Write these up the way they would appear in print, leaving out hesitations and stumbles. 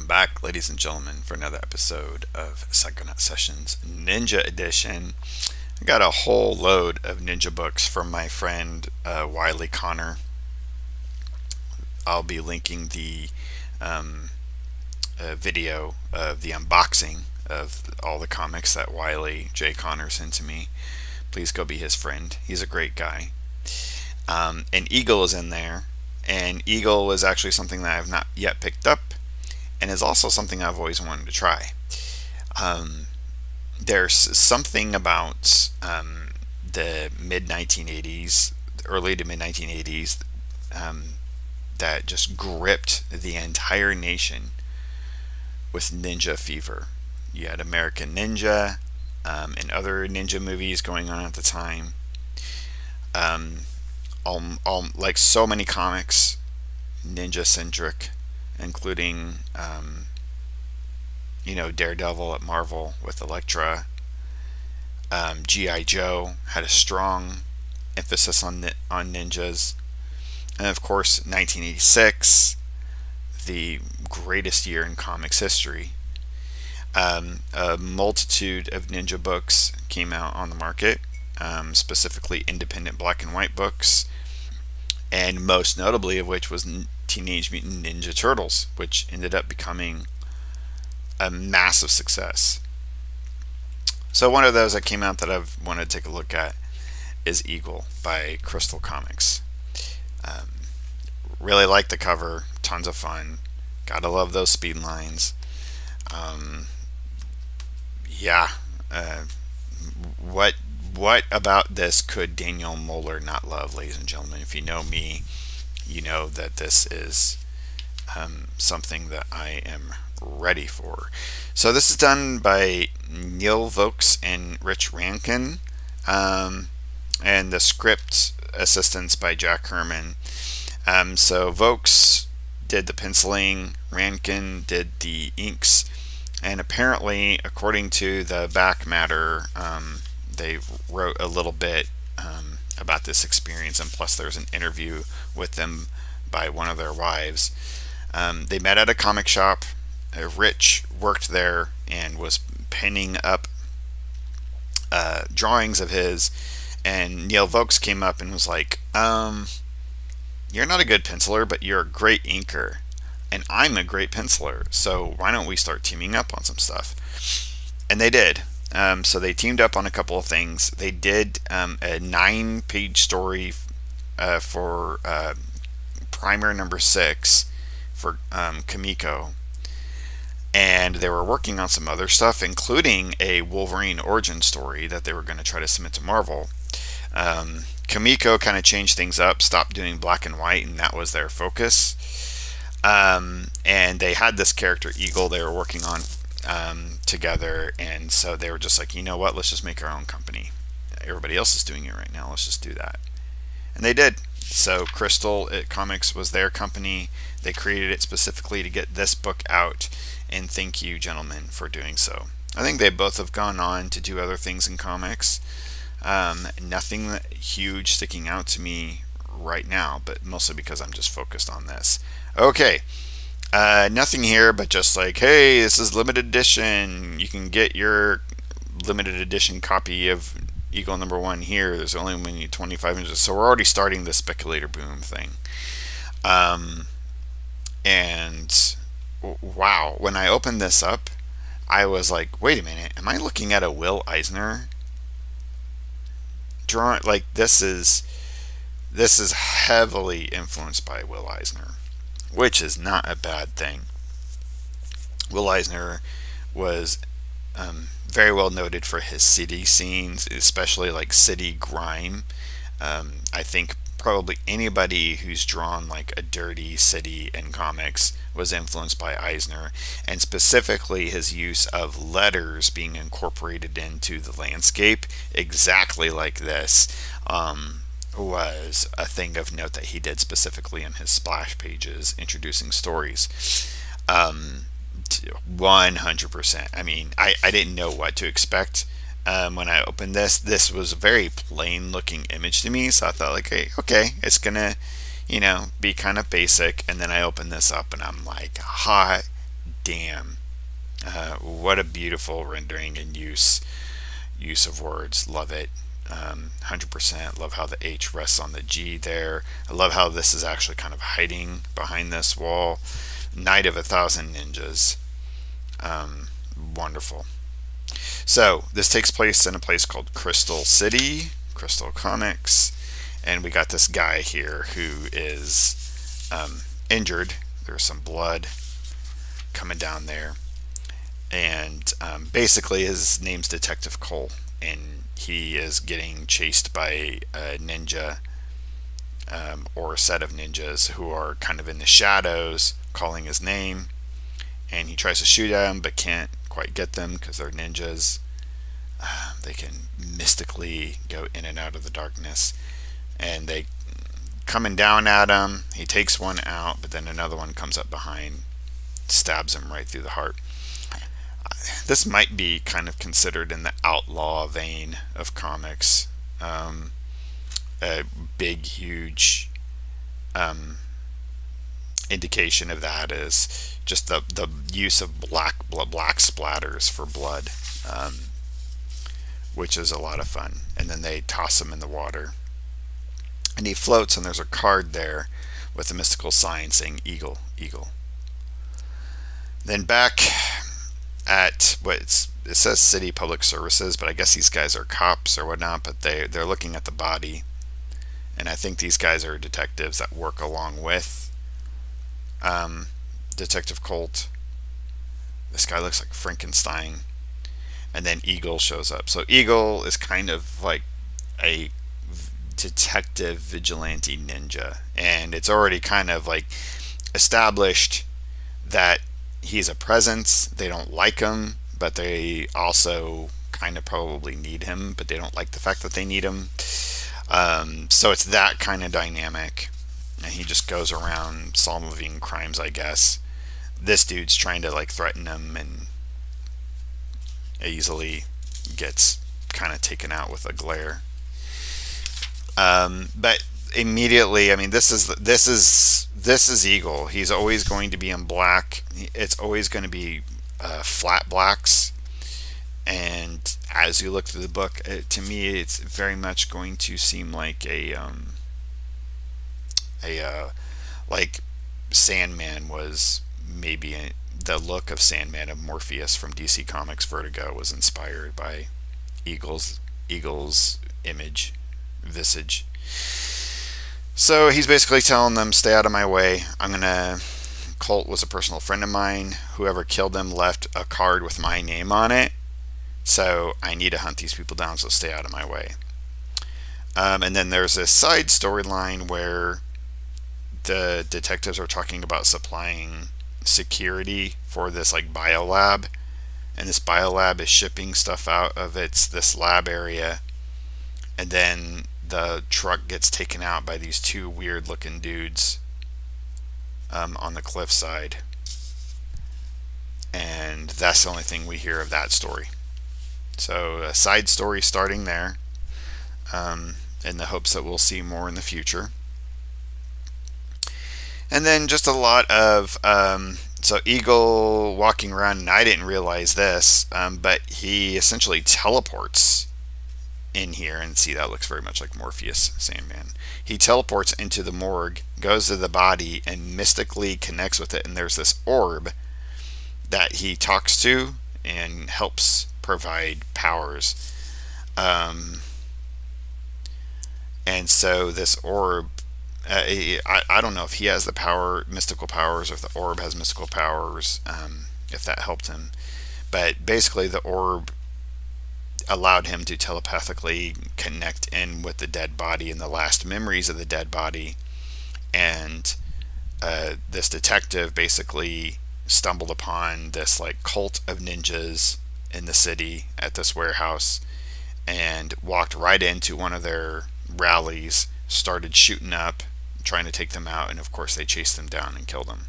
back, ladies and gentlemen, for another episode of Psychonaut Sessions Ninja Edition. I got a whole load of ninja books from my friend Wiley Connor. I'll be linking the video of the unboxing of all the comics that Wiley J. Connor sent to me. Please go be his friend. He's a great guy. And Eagle is in there. And Eagle is actually something that I've not yet picked up, and is also something I've always wanted to try. There's something about the mid-1980s, early to mid-1980s, that just gripped the entire nation with ninja fever. You had American Ninja and other ninja movies going on at the time. Like so many comics, ninja-centric, including Daredevil at Marvel with Electro. G.I. Joe had a strong emphasis on ninjas, and of course 1986, the greatest year in comics history. A multitude of ninja books came out on the market, specifically independent black and white books, and most notably of which was Teenage Mutant Ninja Turtles, which ended up becoming a massive success. So one of those that came out that I've wanted to take a look at is Eagle by Crystal Comics. Really like the cover, tons of fun. Gotta love those speed lines. What about this could Daniel Moeller not love, ladies and gentlemen? If you know me, you know that this is something that I am ready for. So this is done by Neil Vokes and Rich Rankin, and the script assistance by Jack Herman. So Vokes did the penciling, Rankin did the inks, and apparently, according to the back matter, they wrote a little bit about this experience, and plus there's an interview with them by one of their wives. They met at a comic shop. Rich worked there and was penning up drawings of his, and Neil Vokes came up and was like, you're not a good penciler, but you're a great inker, and I'm a great penciler, so why don't we start teaming up on some stuff? And they did. So they teamed up on a couple of things. They did a 9-page story for primer number 6 for Kamiko, and they were working on some other stuff, including a Wolverine origin story that they were going to try to submit to Marvel. Kamiko kind of changed things up, stopped doing black and white, and that was their focus. And they had this character Eagle they were working on together, and so they were just like, you know what, let's just make our own company. Everybody else is doing it right now, let's just do that. And they did. So Crystal Comics was their company. They created it specifically to get this book out, and thank you, gentlemen, for doing so. I think they both have gone on to do other things in comics. Nothing huge sticking out to me right now, but mostly because I'm just focused on this. Okay. Nothing here but just like, hey, this is limited edition. You can get your limited edition copy of Eagle #1 here. There's only 25 inches. So we're already starting the speculator boom thing. And wow, when I opened this up, I was like, wait a minute, am I looking at a Will Eisner drawing? Like, this is heavily influenced by Will Eisner, which is not a bad thing. Will Eisner was very well noted for his city scenes, especially like city grime. I think probably anybody who's drawn like a dirty city in comics was influenced by Eisner, and specifically his use of letters being incorporated into the landscape, exactly like this, was a thing of note that he did specifically in his splash pages introducing stories. 100%. I mean, I didn't know what to expect when I opened this. This was a very plain looking image to me, so I thought, like, hey, okay, it's gonna, be kind of basic. And then I opened this up and I'm like, hot damn. What a beautiful rendering and use of words. Love it. 100%. Love how the H rests on the G there. I love how this is actually kind of hiding behind this wall. Night of 1,000 Ninjas. Wonderful. So this takes place in a place called Crystal City, Crystal Comics, and we got this guy here who is injured. There's some blood coming down there, and basically his name's Detective Cole, and he is getting chased by a ninja or a set of ninjas who are kind of in the shadows calling his name, and he tries to shoot at them but can't quite get them because they're ninjas. They can mystically go in and out of the darkness, and they coming down at him. He takes one out, but then another one comes up behind, stabs him right through the heart. This might be kind of considered in the outlaw vein of comics. A big, huge indication of that is just the use of black splatters for blood, which is a lot of fun. And then they toss him in the water, and he floats, and there's a card there with a mystical sign saying eagle, eagle. Then back at it says City Public Services, but I guess these guys are cops or whatnot, but they're looking at the body, and I think these guys are detectives that work along with Detective Colt. This guy looks like Frankenstein. And then Eagle shows up. So Eagle is kind of like a detective vigilante ninja, and it's already kind of like established that he's a presence. They don't like him, but they also kind of probably need him, but they don't like the fact that they need him. So it's that kind of dynamic, and he just goes around solving crimes, I guess. This dude's trying to like threaten him, and easily gets kind of taken out with a glare. But immediately, I mean, this is Eagle. He's always going to be in black. It's always going to be flat blacks. And as you look through the book, to me, it's very much going to seem like like Sandman was maybe the look of Sandman of Morpheus from DC Comics Vertigo was inspired by Eagle's visage. So he's basically telling them, stay out of my way. Colt was a personal friend of mine. Whoever killed him left a card with my name on it. So I need to hunt these people down, so stay out of my way. And then there's a side storyline where the detectives are talking about supplying security for this like biolab, and this biolab is shipping stuff out of this lab area, and then the truck gets taken out by these two weird looking dudes on the cliffside, and that's the only thing we hear of that story. So a side story starting there, in the hopes that we'll see more in the future. And then just a lot of so Eagle walking around, and I didn't realize this, but he essentially teleports in here, and see, that looks very much like Morpheus Sandman. He teleports into the morgue, goes to the body, and mystically connects with it, and there's this orb that he talks to and helps provide powers. And so this orb, I don't know if he has the power, mystical powers, or if the orb has mystical powers, if that helped him. But basically the orb allowed him to telepathically connect in with the dead body and the last memories of the dead body. And this detective basically stumbled upon this like cult of ninjas in the city at this warehouse, and walked right into one of their rallies, started shooting up, trying to take them out, and of course they chased them down and killed them.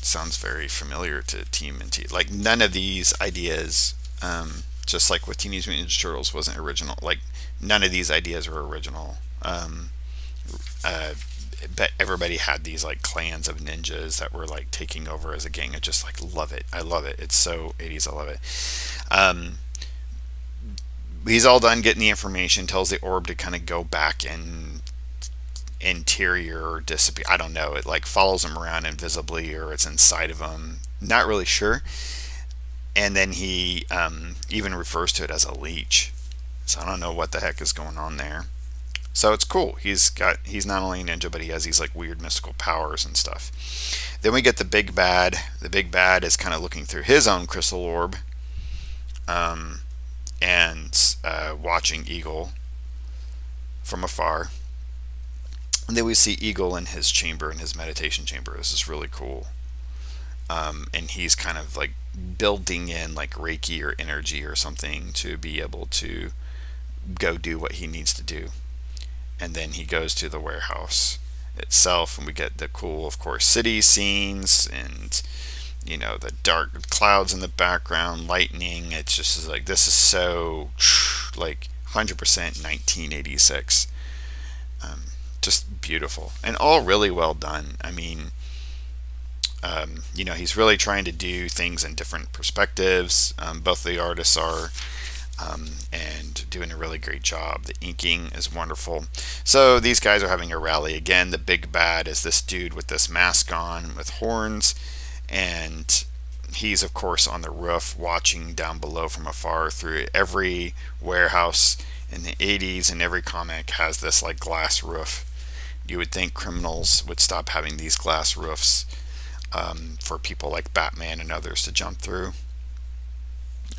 Sounds very familiar to Team and T. Like none of these ideas, just like with Teenage Mutant Ninja Turtles wasn't original. Like none of these ideas were original. bet everybody had these like clans of ninjas that were like taking over as a gang. I just like love it. I love it. It's so 80s. I love it. He's all done getting the information, tells the orb to kind of go back in interior or disappear. I don't know. It like follows him around invisibly, or it's inside of him. Not really sure. And then he even refers to it as a leech. So I don't know what the heck is going on there. So it's cool. He's not only a ninja, but he has these like weird mystical powers and stuff. Then we get the big bad. The big bad is kind of looking through his own crystal orb, and watching Eagle from afar. And then we see Eagle in his chamber, in his meditation chamber. This is really cool. And he's kind of like building in like Reiki or energy or something to be able to go do what he needs to do. And then he goes to the warehouse itself, and we get the cool, of course, city scenes, and you know, the dark clouds in the background, lightning. It's just like, this is so like 100% 1986. Just beautiful, and all really well done. I mean, you know, he's really trying to do things in different perspectives. Both the artists are, and doing a really great job. The inking is wonderful. So these guys are having a rally again. The big bad is this dude with this mask on with horns, and he's of course on the roof watching down below from afar. Through every warehouse in the 80s and every comic has this like glass roof. You would think criminals would stop having these glass roofs for people like Batman and others to jump through.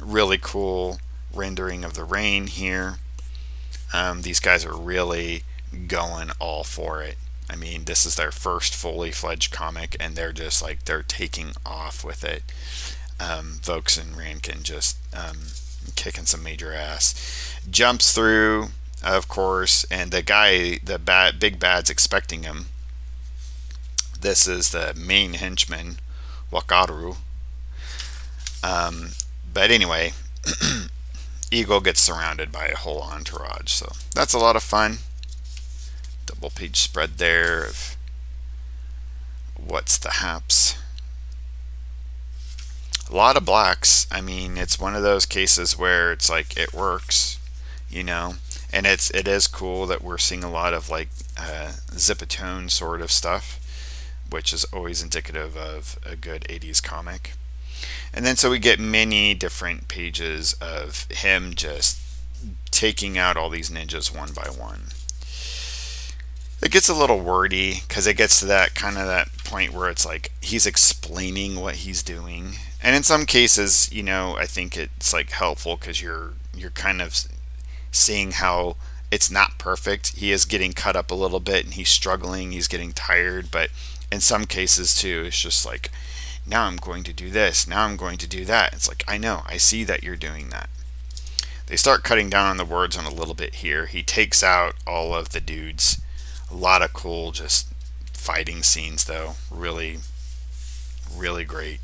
Really cool rendering of the rain here. These guys are really going all for it. I mean, this is their first fully fledged comic, and they're just like, they're taking off with it. Vokes and Rankin just kicking some major ass. Jumps through, of course, and the guy, the big bad's expecting him. This is the main henchman, Wakaru. But anyway, Eagle gets surrounded by a whole entourage, so that's a lot of fun. Double page spread there of what's the haps. A lot of blacks. I mean, it's one of those cases where it's like, it works, you know. And it is cool that we're seeing a lot of like zip-a-tone sort of stuff, which is always indicative of a good 80s comic. And then so we get many different pages of him just taking out all these ninjas one by one. It gets a little wordy because it gets to that kind of that point where it's like he's explaining what he's doing. And in some cases, you know, I think it's like helpful because you're kind of seeing how it's not perfect. He is getting cut up a little bit and he's struggling, he's getting tired, but in some cases too, it's just like, now I'm going to do this, now I'm going to do that. It's like, I know, I see that you're doing that. They start cutting down on the words on a little bit here. He takes out all of the dudes. A lot of cool just fighting scenes though. Really, really great.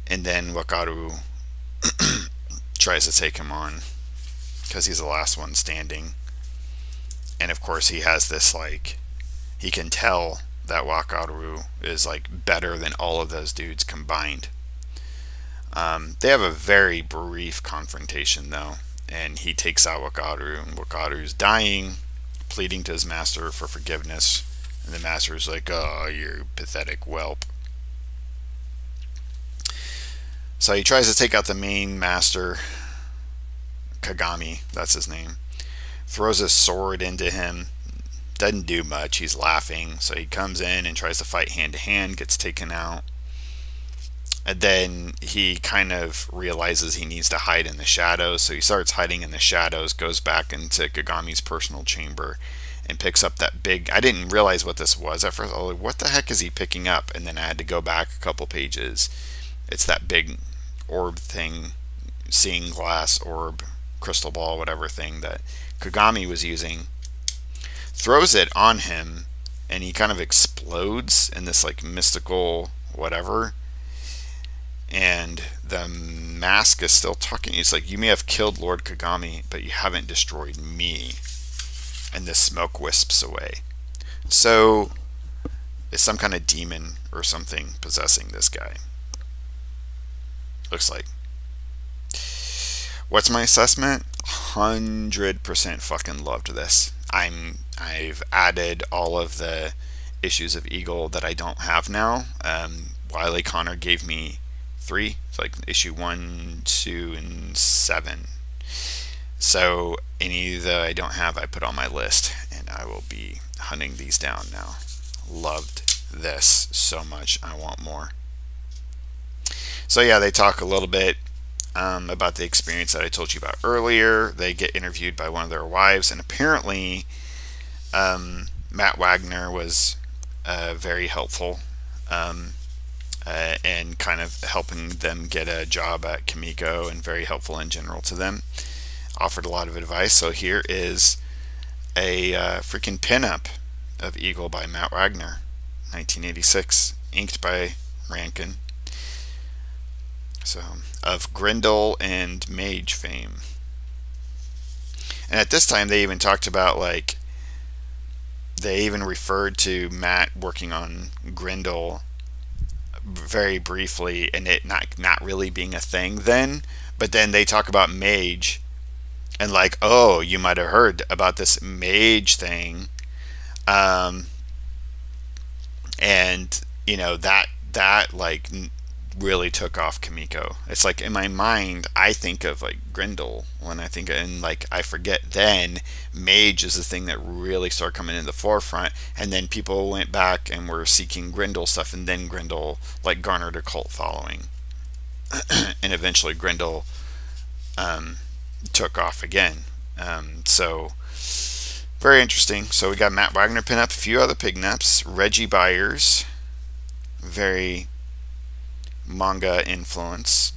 And then Wakaru tries to take him on because he's the last one standing. And of course he has this like, he can tell that Wakaru is like better than all of those dudes combined. They have a very brief confrontation though, and he takes out Wakaru, and Wakaru's dying, pleading to his master for forgiveness, and the master's like, oh, you pathetic whelp. So he tries to take out the main master, Kagami, that's his name, throws his sword into him, doesn't do much, he's laughing, so he comes in and tries to fight hand to hand, gets taken out. And then he kind of realizes he needs to hide in the shadows, so he starts hiding in the shadows, goes back into Kagami's personal chamber, and picks up that big, I didn't realize what this was at first. I was like, what the heck is he picking up? And then I had to go back a couple pages. It's that big orb thing, seeing glass orb, crystal ball, whatever thing that Kagami was using. Throws it on him, and he kind of explodes in this like mystical whatever. And the mask is still talking. He's like, you may have killed Lord Kagami, but you haven't destroyed me. And the smoke wisps away. So it's some kind of demon or something possessing this guy. Looks like. What's my assessment? 100% fucking loved this. I've added all of the issues of Eagle that I don't have now. Wiley Connor gave me 3. It's like issue 1, 2, and 7. So any that I don't have, I put on my list, and I will be hunting these down now. Loved this so much. I want more. So yeah, they talk a little bit about the experience that I told you about earlier. They get interviewed by one of their wives, and apparently Matt Wagner was very helpful and kind of helping them get a job at Kimiko, and very helpful in general to them. Offered a lot of advice. So here is a freaking pinup of Eagle by Matt Wagner, 1986, inked by Rankin. So, of Grendel and Mage fame. And at this time they even talked about, like, they even referred to Matt working on Grendel very briefly, and it not really being a thing then. But then they talk about Mage, and like, oh, you might have heard about this Mage thing, and you know, that like really took off Kimiko. It's like, in my mind, I think of like Grendel when I think, and like I forget then Mage is the thing that really started coming in the forefront, and then people went back and were seeking Grendel stuff, and then Grendel like garnered a cult following, and eventually Grendel took off again. So very interesting. So we got Matt Wagner pinup, a few other pignups, Reggie Byers, very manga influence,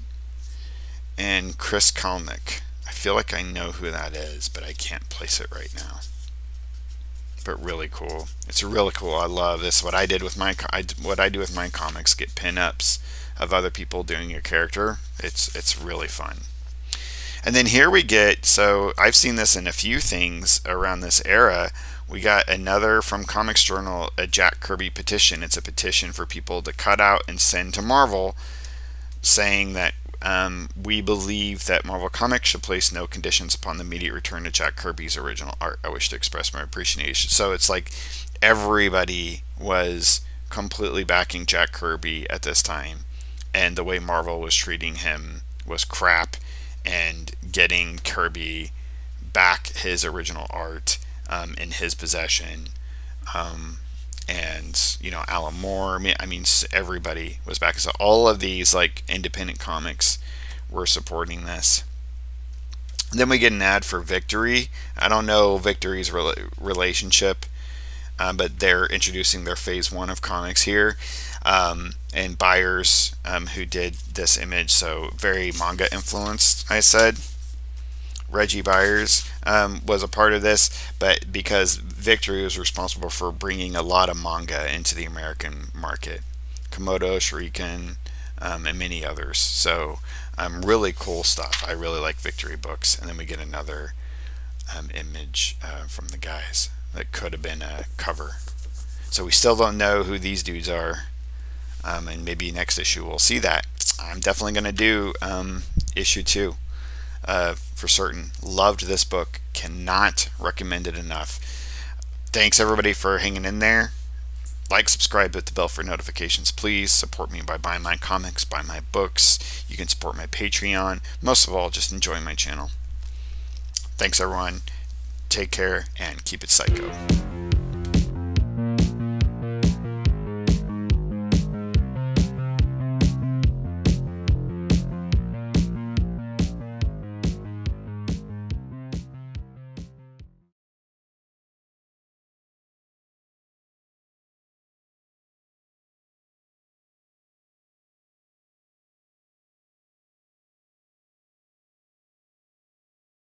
and Chris Kalnick. I feel like I know who that is, but I can't place it right now. But really cool. It's really cool. I love this. What I do with my comics, get pinups of other people doing your character. It's really fun. And then here we get, so I've seen this in a few things around this era. We got another from Comics Journal, a Jack Kirby petition. It's a petition for people to cut out and send to Marvel, saying that we believe that Marvel Comics should place no conditions upon the immediate return to Jack Kirby's original art. I wish to express my appreciation. So it's like everybody was completely backing Jack Kirby at this time, and the way Marvel was treating him was crap, and getting Kirby back his original art in his possession, and you know, Alan Moore, I mean everybody was back. So all of these like independent comics were supporting this. And then we get an ad for Victory. I don't know Victory's relationship, but they're introducing their phase 1 of comics here, and Byers, who did this image, so very manga influenced, I said. Reggie Byers was a part of this, but because Victory was responsible for bringing a lot of manga into the American market, Komodo, Shuriken, and many others. So really cool stuff. I really like Victory books. And then we get another image from the guys that could have been a cover. So we still don't know who these dudes are, and maybe next issue we'll see that. I'm definitely going to do issue 2 for certain. Loved this book. Cannot recommend it enough. Thanks everybody for hanging in there. Like, subscribe, hit the bell for notifications. Please support me by buying my comics, buy my books. You can support my Patreon. Most of all, just enjoy my channel. Thanks everyone. Take care and keep it psycho.